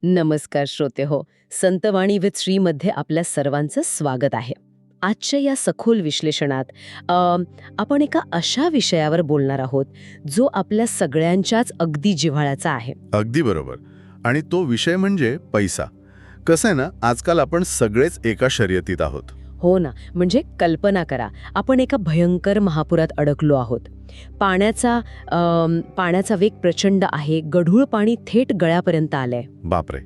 नमस्कार श्रोते हो. संतवाणी विथ श्रीमध्ये आपल्या सर्वांचं स्वागत आहे. आजच्या या सखोल विश्लेषणात अ, आपण एका अशा विषयावर बोलणार आहोत जो आपल्या सगळ्यांच्याच अगदी जिव्हाळ्याचा आहे. अगदी बरोबर. आणि तो विषय म्हणजे पैसा. कसं आहे ना, आजकाल आपण सगळेच एका शर्यतीत आहोत. हो ना, म्हणजे कल्पना करा, आपण एका भयंकर महापुरात अडकलो आहोत. पाण्याचा वेग प्रचंड आहे, गढूळ पाणी थेट गळ्यापर्यंत आलंय बापरे.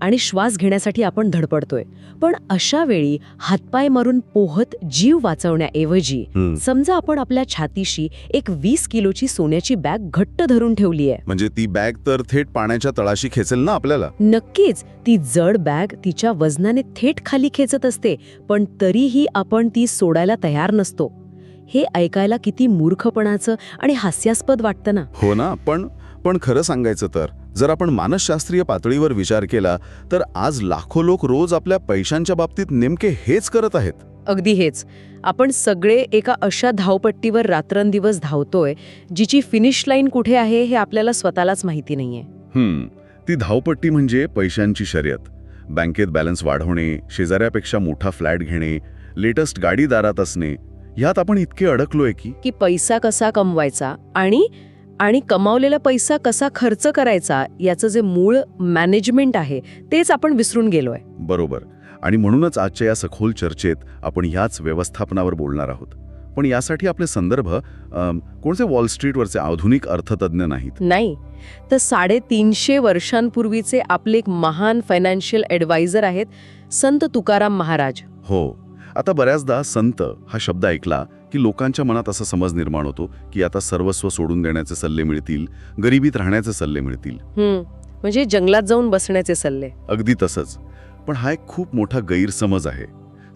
आणि श्वास घेण्यासाठी आपण धडपडतोय. पण अशा वेळी हातपाय मारून पोहत जीव वाचवण्याऐवजी समजा आपण आपल्या छातीशी एक 20 किलोची सोन्याची बॅग घट्ट धरून ठेवली आहे. म्हणजे ती बॅग तर थेट पाण्याच्या तळाशी खेचेल ना आपल्याला. नक्कीच, ती जड बॅग तिच्या वजनाने थेट खाली खेचत असते, पण तरीही आपण ती सोडायला तयार नसतो. हे ऐकायला किती मूर्खपणाचं आणि हास्यास्पद वाटतं ना. हो ना. पण खरं सांगायचं तर जर आपण मानसशास्त्रीय पातळीवर विचार केला तर आज लाखो लोक रोज आपल्या पैशांच्या बाबतीत नेमके हेच करत आहेत. अगदी हेच. आपण सगळे एका अशा धावपट्टीवर रात्रंदिवस धावतोय जिची फिनिश लाईन कुठे आहे हे आपल्याला स्वतःलाच माहिती नाहीये. ती धावपट्टी म्हणजे पैशांची शर्यत. बँकेत बॅलन्स वाढवणे, शेजाऱ्यापेक्षा मोठा फ्लॅट घेणे, लेटेस्ट गाडी दारात असणे, यात आपण इतके अडकलोय की पैसा कसा कमवायचा आणि कमावलेला पैसा कसा खर्च करायचा याचं जे मूळ मॅनेजमेंट आहे तेच आपण विसरून गेलोय. बरोबर. आणि म्हणूनच आजच्या या सखोल चर्चेत आपण ह्याच व्यवस्थापनावर बोलणार आहोत. पण यासाठी आपले संदर्भ कोणते वॉल स्ट्रीटवरचे आधुनिक अर्थतज्ञ नाहीत. नाही, तर 350 वर्षांपूर्वीचे आपले एक महान फायनान्शियल ॲडवायझर आहेत, संत तुकाराम महाराज. हो. आता बऱ्याचदा संत हा शब्द ऐकला की लोकांच्या मनात असा समज निर्माण होतो की आता सर्वस्व सोडून देण्याचे सल्ले मिळतील, गरिबीत राहण्याचे सल्ले मिळतील. म्हणजे जंगलात जाऊन बसण्याचे सल्ले. अगदी तसंच. पण हा एक खूप मोठा गैरसमज आहे.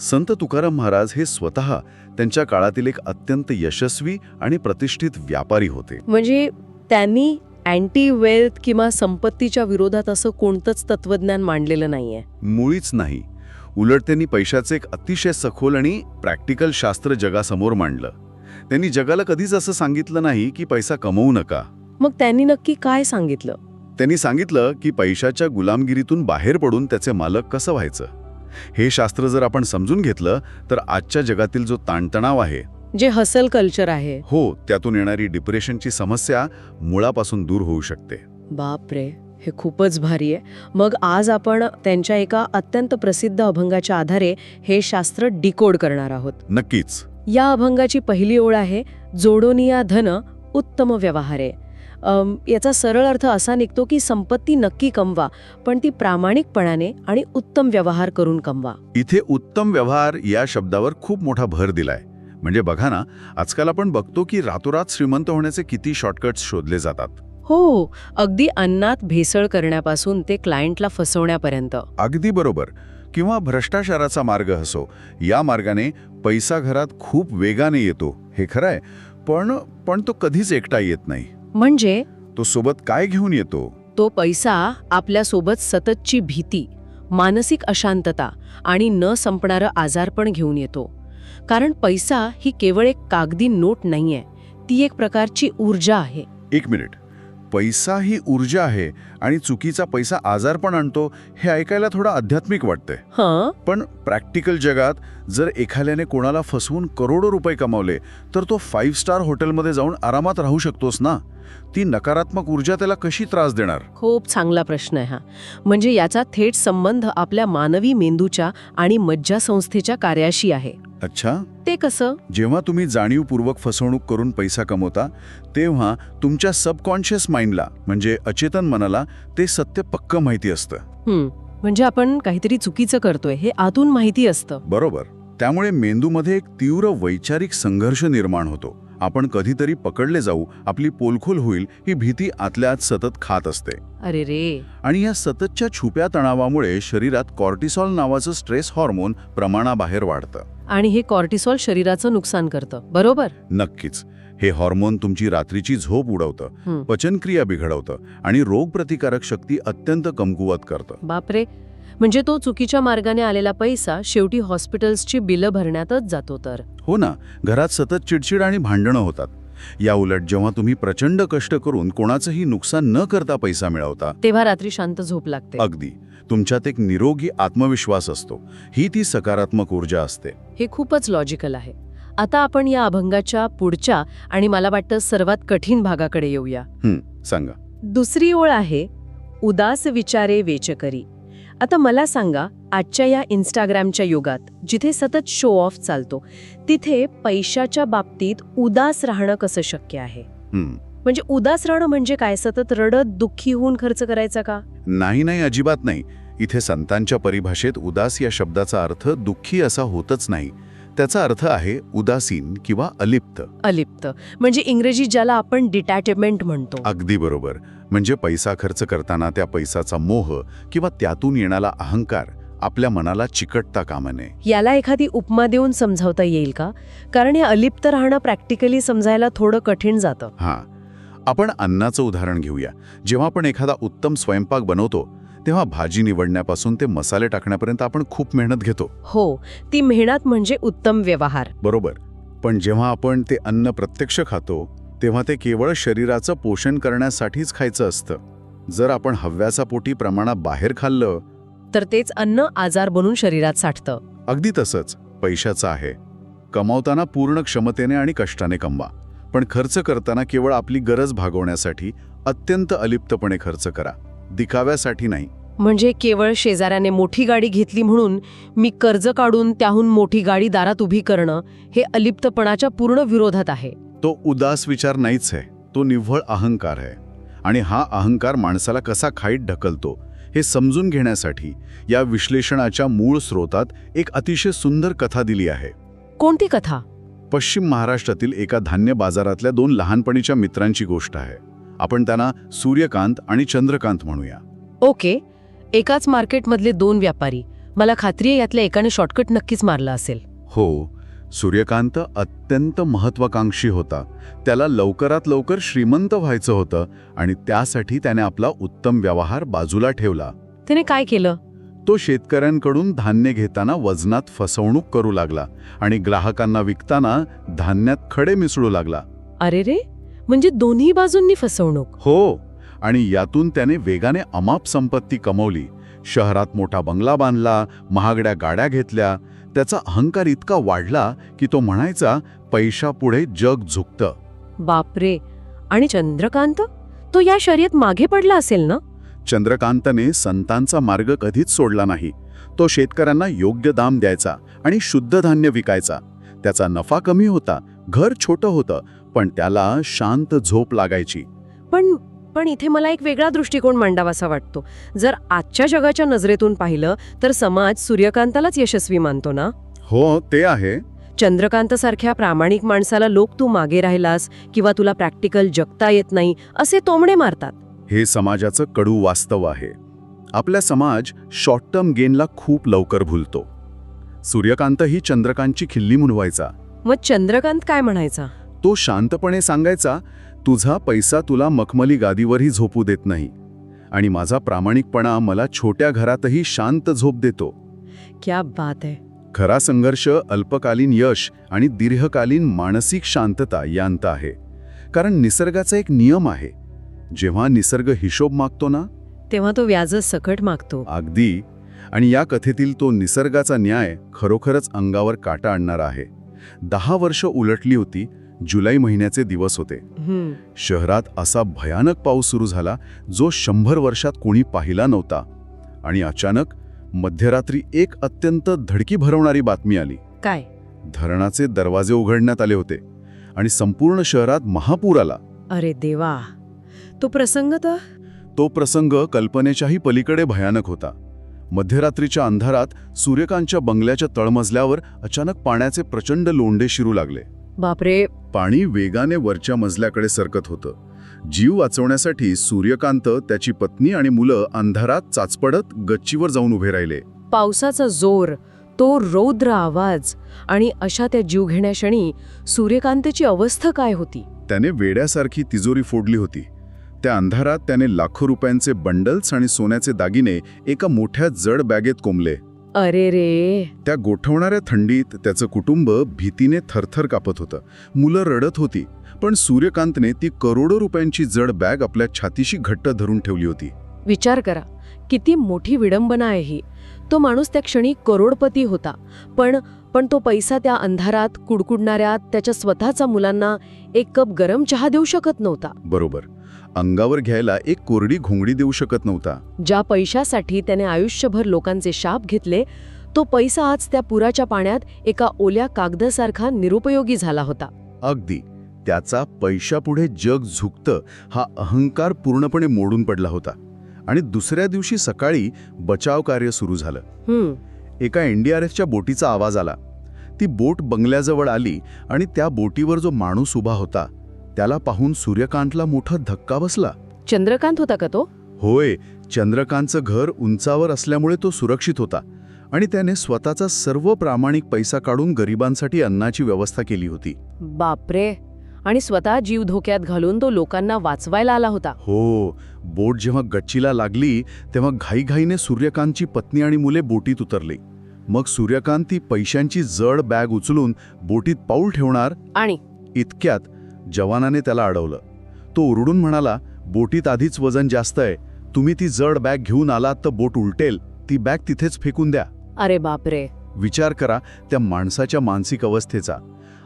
संत तुकाराम महाराज हे स्वतः त्यांच्या काळातील एक अत्यंत यशस्वी आणि प्रतिष्ठित व्यापारी होते. म्हणजे त्यांनी अँटी वेल्थ किंवा संपत्तीच्या विरोधात असं कोणतंच तत्वज्ञान मांडलेलं नाहीये. मुळीच नाही. उलट त्यांनी पैशाचे एक अतिशय सखोल आणि प्रॅक्टिकल शास्त्र जगासमोर मांडलं. त्यांनी जगाला कधीच असं सांगितलं नाही की पैसा कमवू नका. मग त्यांनी नक्की काय सांगितलं? त्यांनी सांगितलं की पैशाच्या गुलामगिरीतून बाहेर पडून त्याचे मालक कसं व्हायचं. हे शास्त्र जर आपण समजून घेतलं तर आजच्या जगातील जो ताणतणाव आहे, जे हसल कल्चर आहे, हो, त्यातून येणारी डिप्रेशनची समस्या मुळापासून दूर होऊ शकते. बापरे, हे खूपच भारी आहे. मग आज आपण त्यांच्या एका अत्यंत प्रसिद्ध अभंगाच्या आधारे हे शास्त्र डिकोड करणार आहोत. नक्कीच. या अभंगाची पहिली ओळ आहे, जोडोनिया धन उत्तम व्यवहारे. याचा सरळ अर्थ असा निघतो की संपत्ती नक्की कमवा, पण ती प्रामाणिकपणाने आणि उत्तम व्यवहार करून कमवा. इथे उत्तम व्यवहार या शब्दावर खूप मोठा भर दिलाय. म्हणजे बघा ना, आजकाल आपण बघतो की रातोरात श्रीमंत होण्याचे किती शॉर्टकट्स शोधले जातात. हो, अगदी अन्नात भेसळ करण्यापासून ते क्लायंटला फसवण्यापर्यंत. अगदी बरोबर. किंवा भ्रष्टाचाराचा मार्ग असो, या मार्गाने पैसा घरात खूप वेगाने येतो, हे खरं आहे. पण तो कधीच एकटा येत नाही. म्हणजे तो सोबत काय घेऊन येतो? तो पैसा आपल्यासोबत सततची भीती, मानसिक अशांतता आणि न संपणारं आजारपण घेऊन येतो. कारण पैसा ही केवळ एक कागदी नोट नाहीये, ती एक प्रकारची ऊर्जा आहे. एक मिनिट. पैसा ही ऊर्जा आहे आणि चुकीचा पैसा आजारपण आणतो, हे ऐकायला थोडं आध्यात्मिक वाटतंय. पण प्रॅक्टिकल जगात जर एखाद्याने कोणाला फसवून करोडो रुपये कमावले तर तो 5 स्टार हॉटेलमध्ये जाऊन आरामात राहू शकतोस ना. ती नकारात्मक ऊर्जा त्याला कशी त्रास देणार? खूप चांगला प्रश्न आहे हा. म्हणजे याचा थेट संबंध आपल्या मानवी मेंदूच्या आणि मज्जासंस्थेच्या कार्याशी आहे. अच्छा. ते कसं? जेव्हा तुम्ही जाणीवपूर्वक फसवणूक करून पैसा कमवता तेव्हा तुमच्या सबकॉन्शियस माइंडला, म्हणजे अचेतन मनाला, ते सत्य पक्क माहिती असतं. म्हणजे आपण काहीतरी चुकीचं करतोय हे आतून माहिती असतं. बरोबर. त्यामुळे मेंदूमध्ये एक तीव्र वैचारिक संघर्ष निर्माण होतो. आपण कधीतरी पकडले जाऊ, आपली पोलखोल होईल, ही भीती आतल्या आत सतत खात असते. अरे रे. आणि या सततच्या छुप्या तणावामुळे शरीरात कॉर्टिसॉल नावाचं स्ट्रेस हॉर्मोन प्रमाणाबाहेर वाढतं. आणि हे कॉर्टिसॉल शरीराचं नुकसान करतं, बरोबर? नक्कीच. हे हॉर्मोन तुमची रात्रीची झोप उडवतं, पचनक्रिया बिघडवतं आणि रोगप्रतिकारक शक्ती अत्यंत कमकुवत करतं. बापरे. म्हणजे तो चुकीच्या मार्गाने आलेला पैसा शेवटी हॉस्पिटल्सची बिलं भरण्यातच जातो तर. हो ना. घरात सतत चिडचिड आणि भांडणं होतात. या उलट जेव्हा तुम्ही प्रचंड कष्ट करून कोणाचंही नुकसान न करता पैसा मिळवता, तेव्हा रात्री शांत झोप लागते. अगदी तुमच्यात एक निरोगी आत्मविश्वास असतो. ही ती सकारात्मक ऊर्जा असते. हे खूपच लॉजिकल आहे. आता आपण या अभंगाच्या पुढच्या आणि मला वाटतं सर्वात कठीण भागाकडे येऊया. सांगा. दुसरी ओळ आहे, उदास विचारे वेचकरी. आता मला सांगा, आजच्या या इंस्टाग्रामच्या युगात जिथे सतत शो ऑफ चालतो, तिथे पैशाच्या बाबतीत उदास राहणं कसं शक्य आहे? म्हणजे उदास राहणं म्हणजे काय? सतत रडत दुःखी होऊन खर्च करायचा का? नाही, अजिबात नाही. इथे संतांच्या परिभाषेत उदास या शब्दाचा अर्थ दुःखी असा होतच नाही. त्याचा अर्थ आहे उदासीन किंवा अलिप्त. अलिप्त म्हणजे इंग्रजी ज्याला आपण डिटॅचमेंट म्हणतो. अगदी बरोबर. म्हणजे पैसा खर्च करताना त्या पैसाचा मोह किंवा त्यातून येणारा अहंकार आपल्या मनाला चिकटता कामा नये. याला एखादी उपमा देऊन समजावता येईल का? कारण हे अलिप्त राहणं प्रॅक्टिकली समजायला थोडं कठीण जातं. आपण अन्नाचं उदाहरण घेऊया. जेव्हा आपण एखादा उत्तम स्वयंपाक बनवतो, तेव्हा भाजी निवडण्यापासून ते मसाले टाकण्यापर्यंत आपण खूप मेहनत घेतो. हो, ती मेहनत म्हणजे उत्तम व्यवहार. बरोबर. पण जेव्हा आपण ते अन्न प्रत्यक्ष खातो, तेव्हा ते केवळ शरीराचं पोषण करण्यासाठीच खायचं असतं. जर आपण हव्याचा पोटी प्रमाणात बाहेर खाल्लं, तर तेच अन्न आजार बनून शरीरात साठतं. अगदी तसंच पैशाचं आहे. कमावताना पूर्ण क्षमतेने आणि कष्टाने कमवा, पण खर्च करताना केवळ आपली गरज भागवण्यासाठी अत्यंत अलिप्तपणे खर्च करा, दिखाव्यासाठी नाही. म्हणजे केवळ शेजाऱ्याने मोठी गाडी घेतली म्हणून मी कर्ज काढून त्याहून मोठी गाडी दारात उभी करणं, हे अलिप्तपणाच्या पूर्ण विरोधात आहे. तो उदास विचार नाहीच आहे, तो निव्वळ अहंकार आहे. आणि हा अहंकार माणसाला कसा खाईत ढकलतो हे समजून घेण्यासाठी या विश्लेषणाच्या मूळ स्रोतात एक अतिशय सुंदर कथा दिली आहे. कोणती कथा? पश्चिम महाराष्ट्रातील एका धान्य बाजारातल्या दोन लहानपणीच्या मित्रांची गोष्ट आहे. आपण त्यांना सूर्यकांत आणि चंद्रकांत म्हणूया. ओके. एकाच मार्केटमधले दोन व्यापारी. मला खात्री आहे यातल्या एकाने शॉर्टकट नक्कीच मारला असेल. हो. सूर्यकांत अत्यंत महत्वाकांक्षी होता. त्याला लवकरात लवकर श्रीमंत व्हायचं होतं आणि त्यासाठी त्याने आपला उत्तम व्यवहार बाजूला ठेवला. त्याने काय केलं? तो शेतकऱ्यांकडून धान्य घेताना वजनात फसवणूक करू लागला आणि ग्राहकांना विकताना धान्यात खडे मिसळू लागला. अरे रे, म्हणजे दोन्ही बाजूंनी फसवणूक. हो. आणि यातून त्याने वेगाने अमाप संपत्ती कमवली. शहरात मोठा बंगला बांधला, महागड्या गाड्या घेतल्या. त्याचा अहंकार इतका वाढला की तो म्हणायचा, पैशापुढे जग झुकतं. बापरे. आणि चंद्रकांत? तो या शर्यत मागे पडला असेल ना? चंद्रकांतने संतांचा मार्ग कधीच सोडला नाही. तो शेतकऱ्यांना योग्य दाम द्यायचा आणि शुद्ध धान्य विकायचा. त्याचा नफा कमी होता, घर छोटं होतं, पण त्याला शांत झोप लागायची. पण इथे मला एक वेगळा दृष्टिकोन मांडावासा वाटतो. जर आजच्या जगाच्या नजरेतून पाहिलं तर समाज सूर्यकांतालाच यशस्वी मानतो ना? हो, ते आहे. चंद्रकांतसारख्या प्रामाणिक माणसाला लोक तू मागे राहिलास किंवा तुला प्रॅक्टिकल जगता येत नाही असे तोमडे मारतात. हे समाजाचं कडू वास्तव आहे. आपला समाज शॉर्ट टर्म गेनला खूप लवकर भुलतो. सूर्यकांत ही चंद्रकांतची खिल्ली म्हणवायचा. मग चंद्रकांत काय म्हणायचा? तो शांतपणे सांगायचा, तुझा पैसा तुला मखमली गादीवरही झोपू देत नाही आणि माझा प्रामाणिकपणा मला छोट्या घरातही शांत झोप देतो. क्या बात आहे. खरा संघर्ष अल्पकालीन यश आणि दीर्घकालीन मानसिक शांतता यांत आहे. कारण निसर्गाचा एक नियम आहे, जेव्हा निसर्ग हिशोब मागतो ना, तेव्हा तो व्याज सकट मागतो. अगदी. आणि या कथेतील तो निसर्गाचा न्याय खरोखरच अंगावर काटा आणणारा आहे. 10 वर्ष उलटली होती. जुलै महिन्याचे दिवस होते. शहरात असा भयानक पाऊस सुरू झाला जो 100 वर्षात कोणी पाहिला नव्हता. आणि अचानक मध्यरात्री एक अत्यंत धडकी भरवणारी बातमी आली. काय? धरणाचे दरवाजे उघडण्यात आले होते आणि संपूर्ण शहरात महापूर आला. अरे देवा. तो प्रसंग कल्पनेच्याही पलीकडे भयानक होता. मध्यरात्रीच्या अंधारात सूर्यकांतच्या बंगल्याच्या तळमजल्यावर अचानक पाण्याचे प्रचंड लोंढे शिरू लागले. बापरे. पाणी वेगाने वरच्या मजल्याकडे सरकत होतं. जीव वाचवण्यासाठी सूर्यकांत, त्याची पत्नी आणि मुलं अंधारात चाचपडत गच्चीवर जाऊन उभे राहिले. पावसाचा जोर, तो रौद्र आवाज आणि अशा त्या जीवघेण्या क्षणी सूर्यकांतची अवस्था काय होती? त्याने वेड्यासारखी तिजोरी फोडली होती. त्या अंधारात त्याने लाखो रुपयांचे बंडल्स आणि सोन्याचे दागिने एका मोठ्या जड बॅगेत कोंबले. अरे रे. त्या गोठवणाऱ्या थंडीत त्याचं कुटुंब भीतीने थरथर कापत होतं. मुलं रडत होती, पण सूर्यकांतने ती करोडो रुपयांची जड बॅग आपल्या छातीशी घट्ट धरून ठेवली होती. विचार करा, किती मोठी विडंबना आहे ही. तो माणूस त्या क्षणी करोडपती होता, पण तो पैसा त्या अंधारात कुडकुडणाऱ्या त्याच्या स्वतःच्या मुलांना एक कप गरम चहा देऊ शकत नव्हता. बरोबर. अंगावर घ्यायला एक कोरडी घोंगडी देऊ शकत नव्हता. ज्या पैशासाठी त्याने आयुष्यभर लोकांचे शाप घेतले, तो पैसा आज त्या पुराच्या पाण्यात एका ओल्या कागदासारखा निरुपयोगी झाला होता. अगदी. त्याचा पैशापुढे जग झुकतं हा अहंकार पूर्णपणे मोडून पडला होता. आणि दुसऱ्या दिवशी सकाळी बचाव कार्य सुरू झालं. एका NDRFच्या बोटीचा आवाज आला. ती बोट बंगल्याजवळ आली आणि त्या बोटीवर जो माणूस उभा होता त्याला पाहून सूर्यकांतला मोठा धक्का बसला. चंद्रकांत होता का तो? होय. चंद्रकांतचं घर उंचावर असल्यामुळे तो सुरक्षित होता आणि त्याने स्वतःचा सर्व प्रामाणिक पैसा काढून गरिबांसाठी अन्नाची व्यवस्था केली होती. बापरे. आणि स्वतः जीव धोक्यात घालून तो लोकांना वाचवायला आला होता. हो. बोट जेव्हा गच्चीला लागली तेव्हा घाईघाईने सूर्यकांतची पत्नी आणि मुले बोटीत उतरली. मग सूर्यकांत ती पैशांची जड बॅग उचलून बोटीत पाऊल ठेवणार आणि इतक्यात जवानाने त्याला अडवलं. तो ओरडून म्हणाला, बोटीत आधीच वजन जास्त आहे, तुम्ही ती जड बॅग घेऊन आलात तर बोट उलटेल, ती बॅग तिथेच फेकून द्या. अरे बापरे. विचार करा त्या माणसाच्या मानसिक अवस्थेचा.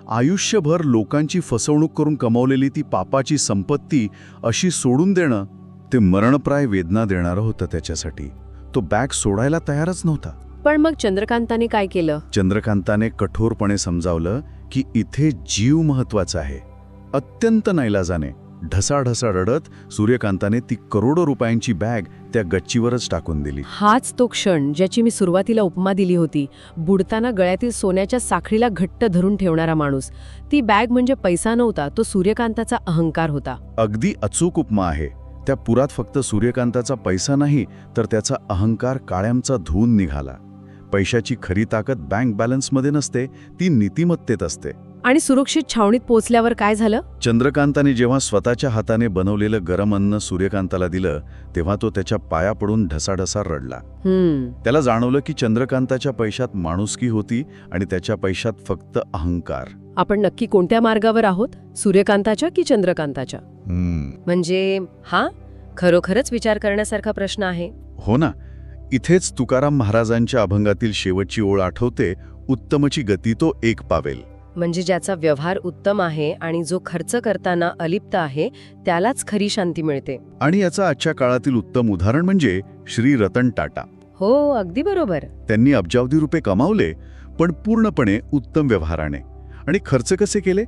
आयुष्यभर लोकांची फसवणूक करून कमावलेली ती पापाची संपत्ती अशी सोडून देणं ते मरणप्राय वेदना देणारं होतं त्याच्यासाठी. तो बॅग सोडायला तयारच नव्हता. पण मग चंद्रकांताने काय केलं? चंद्रकांताने कठोरपणे समजावलं की इथे जीव महत्वाचा आहे. अत्यंत नाईलाजाने ढसाढसा रडत सूर्यकांताने ती करोडो रुपयांची बॅग त्या गच्चीवरच टाकून दिली. हाच तो क्षण ज्याची मी सुरुवातीला उपमा दिली होती. बुडताना गळ्यातील सोन्याच्या साखळीला घट्ट धरून ठेवणारा माणूस. ती बॅग म्हणजे पैसा नव्हता, तो सूर्यकांताचा अहंकार होता. अगदी अचूक उपमा आहे. त्या पुरात फक्त सूर्यकांताचा पैसा नाही तर त्याचा अहंकार काळ्यामचा धुवून निघाला. पैशाची खरी ताकद बँक बॅलन्समध्ये नसते, ती नीतिमत्तेत असते. आणि सुरक्षित छावणीत पोहोचल्यावर काय झालं? चंद्रकांताने जेव्हा स्वतःच्या हाताने बनवलेलं गरम अन्न सूर्यकांताला दिलं तेव्हा तो त्याच्या पाया पडून ढसाढसा रडला. त्याला जाणवलं की चंद्रकांताच्या पैशात माणुसकी होती आणि त्याच्या पैशात फक्त अहंकार. आपण नक्की कोणत्या मार्गावर आहोत, सूर्यकांताच्या की चंद्रकांताच्या? म्हणजे हा खरोखरच विचार करण्यासारखा प्रश्न आहे. हो ना. इथेच तुकाराम महाराजांच्या अभंगातील शेवटची ओळ आठवते, उत्तमची गती तो एक पावेल. म्हणजे ज्याचा व्यवहार उत्तम आहे आणि जो खर्च करताना अलिप्त आहे त्यालाच खरी शांती मिळते. आणि याचा आजच्या काळातील उत्तम उदाहरण म्हणजे श्री रतन टाटा. हो, अगदी बरोबर. त्यांनी अब्जावधी रुपये कमावले पण पूर्णपणे उत्तम व्यवहाराने. आणि खर्च कसे केले?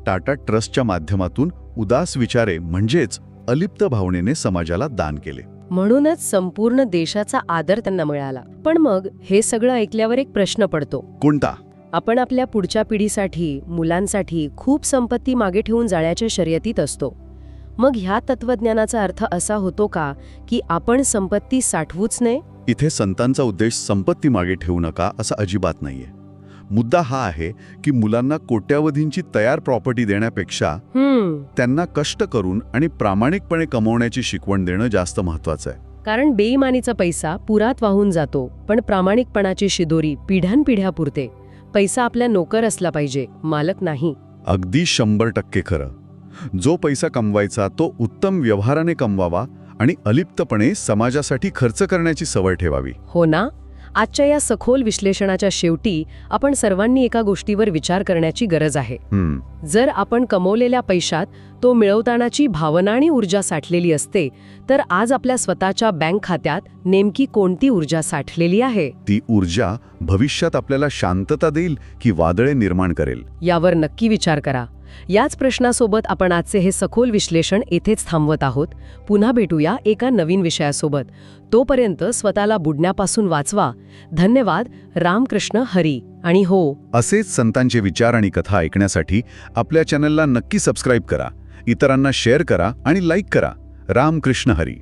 टाटा ट्रस्टच्या माध्यमातून उदास विचारे म्हणजेच अलिप्त भावनेने समाजाला दान केले. म्हणूनच संपूर्ण देशाचा आदर त्यांना मिळाला. पण मग हे सगळं ऐकल्यावर एक प्रश्न पडतो. कोणता? आपण आपल्या पुढच्या पिढीसाठी, मुलांसाठी खूप संपत्ती मागे ठेवून जाळ्याच्या शर्यतीत असतो. मग ह्या तत्वज्ञानाचा अर्थ असा होतो का की आपण संपत्ती साठवूच नये? इथे संतांचा उद्देश संपत्ती मागे ठेवू नका असा अजिबात नाहीये. मुद्दा हा आहे की मुलांना कोट्यावधींची तयार प्रॉपर्टी देण्यापेक्षा त्यांना कष्ट करून आणि प्रामाणिकपणे कमवण्याची शिकवण देणं जास्त महत्वाचं आहे. कारण बेईमानीचा पैसा पुरात वाहून जातो, पण प्रामाणिकपणाची शिदोरी पिढ्यानपिढ्या पुरते. पैसा आपला नोकर असला पाहिजे, मालक नाही. अगदी 100% खरं. जो पैसा कमवायचा तो उत्तम व्यवहाराने कमवावा आणि अलिप्तपणे समाजासाठी खर्च करण्याची सवय ठेवावी. हो ना. आजच्या या सखोल विश्लेषणाच्या शेवटी आपण सर्वांनी एका गोष्टीवर विचार करण्याची गरज आहे. जर आपण कमवलेल्या पैशात तो मिळवतानाची भावना आणि ऊर्जा साठलेली असते तर आज आपल्या स्वतःच्या बँक खात्यात नेमकी कोणती ऊर्जा साठलेली आहे? ती ऊर्जा भविष्यात आपल्याला शांतता देईल की वादळे निर्माण करेल? यावर नक्की विचार करा. याच प्रश्नासोबत आपण आजचे हे सखोल विश्लेषण येथेच थांबवत आहोत. पुन्हा भेटूया एका नवीन विषयासोबत. तोपर्यंत स्वतःला बुडण्यापासून वाचवा. धन्यवाद. रामकृष्ण हरी. आणि हो, असेच संतांचे विचार आणि कथा ऐकण्यासाठी आपल्या चॅनलला नक्की सबस्क्राईब करा, इतरांना शेअर करा आणि लाईक करा. रामकृष्ण हरी.